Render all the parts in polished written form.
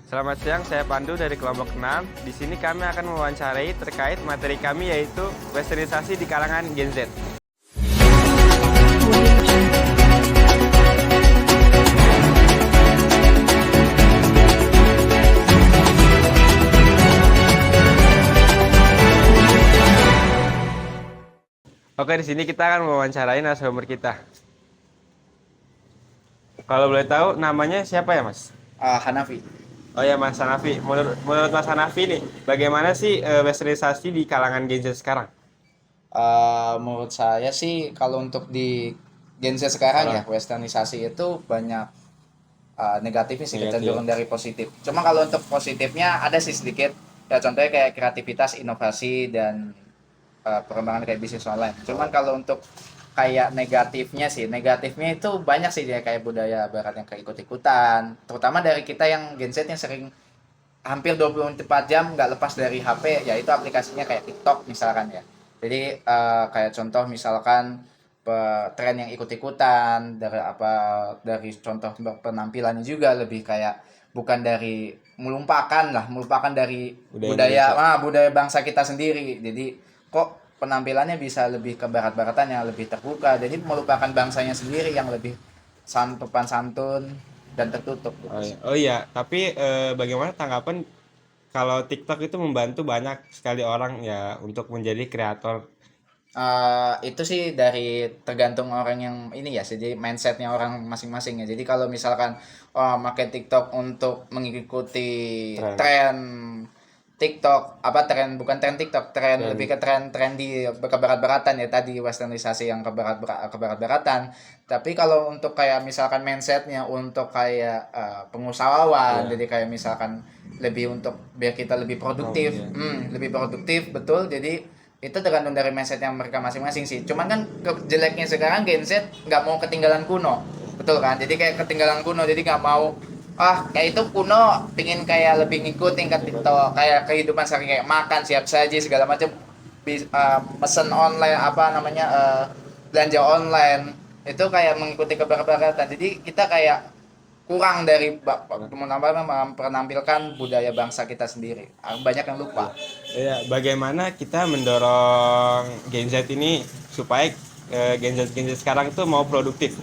Selamat siang, saya Pandu dari kelompok 6. Di sini kami akan mewawancarai terkait materi kami yaitu westernisasi di kalangan Gen Z. Oke, di sini kita akan mewawancarai narasumber kita. Kalau boleh tahu namanya siapa ya, Mas? Hanafi. Oh ya, Mas Hanafi. Menurut Mas Hanafi nih, bagaimana sih westernisasi di kalangan Gen Z sekarang? Menurut saya sih kalau untuk di Gen Z sekarang ya Sekarang. westernisasi itu banyak negatifnya sih, Negatif. kecenderungan dari positif. Cuma kalau untuk positifnya ada sih sedikit. Ya contohnya kayak kreativitas, inovasi dan perkembangan kayak bisnis online. Cuman kalau untuk kayak negatifnya itu banyak sih, dia kayak budaya barat yang kayak ikut-ikutan. Terutama dari kita yang Gen Z yang sering hampir 24 jam nggak lepas dari HP, yaitu aplikasinya kayak TikTok misalkan ya. Jadi kayak contoh misalkan tren yang ikut-ikutan dari contoh penampilannya juga lebih kayak bukan dari melupakan dari Budaya Indonesia. budaya bangsa kita sendiri. Jadi kok penampilannya bisa lebih ke barat-baratan yang lebih terbuka, jadi melupakan bangsanya sendiri yang lebih sopan santun dan tertutup gitu Oh sih. iya, oh iya. Tapi bagaimana tanggapan kalau TikTok itu membantu banyak sekali orang ya untuk menjadi kreator? Itu sih dari tergantung orang yang ini ya, jadi mindsetnya orang masing-masing ya. Jadi kalau misalkan pakai TikTok untuk mengikuti Tren. tren TikTok, apa tren, bukan tren TikTok, tren lebih Dan ke tren di kebarat-baratan ya, tadi westernisasi yang kebarat-baratan. Tapi kalau untuk kayak misalkan mindsetnya untuk kayak pengusahawan, ya, jadi kayak misalkan lebih untuk biar kita lebih oh produktif, iya. lebih produktif betul. Jadi itu tergantung dari mindset yang mereka masing-masing sih. Cuman kan jeleknya sekarang Gen Z nggak mau ketinggalan kuno, betul kan? Jadi kayak ketinggalan kuno, jadi nggak mau kayak itu kuno, pingin kayak lebih ngikutin ke TikTok, kayak kehidupan sehari kayak makan siap saji segala macam, pesen online apa namanya, belanja online itu kayak mengikuti keberagaman. Jadi kita kayak kurang dari menampilkan budaya bangsa kita sendiri. Banyak yang lupa. Ya, bagaimana kita mendorong Gen Z ini supaya Gen Z sekarang tuh mau produktif?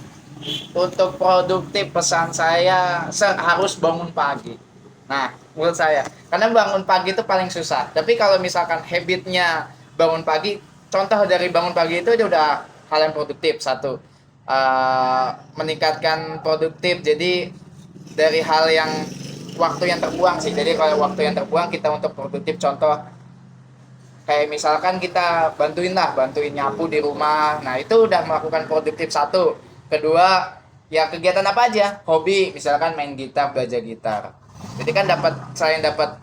Untuk produktif, pesan saya harus bangun pagi. Nah, menurut saya, karena bangun pagi itu paling susah. Tapi kalau misalkan habitnya bangun pagi, contoh dari bangun pagi itu udah hal yang produktif. Satu, meningkatkan produktif. Jadi dari hal yang waktu yang terbuang sih. Jadi kalau waktu yang terbuang kita untuk produktif, contoh kayak misalkan kita bantuin nyapu di rumah, nah itu udah melakukan produktif. Satu. Kedua, ya kegiatan apa aja, hobi misalkan main gitar, belajar gitar. Jadi kan selain dapat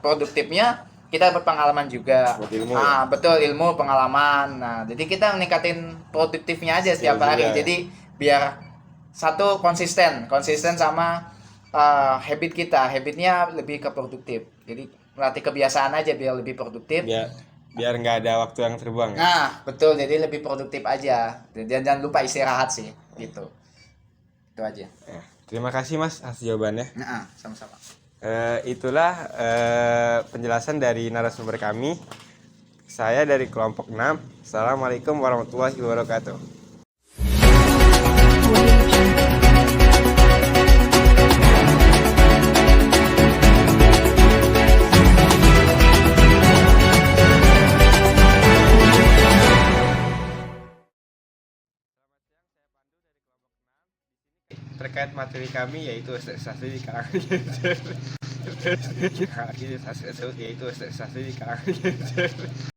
produktifnya, kita dapat pengalaman juga. Buat ilmu ya? Betul, ilmu, pengalaman. Nah jadi kita meningkatin produktifnya aja Skill setiap hari, juga ya. jadi biar satu konsisten sama habitnya lebih ke produktif. Jadi melatih kebiasaan aja biar lebih produktif. Biar biar nggak ada waktu yang terbuang ya. Nah, betul. Jadi lebih produktif aja. Dan jangan lupa istirahat sih, gitu. Itu aja. Ya, terima kasih Mas atas jawabannya. Nah, sama-sama. Itulah penjelasan dari narasumber kami. Saya dari kelompok 6. Assalamualaikum warahmatullahi wabarakatuh. Terkait materi kami yaitu sosialisasi di kalangan Gen Z. Yaitu sosialisasi di kalangan Gen Z.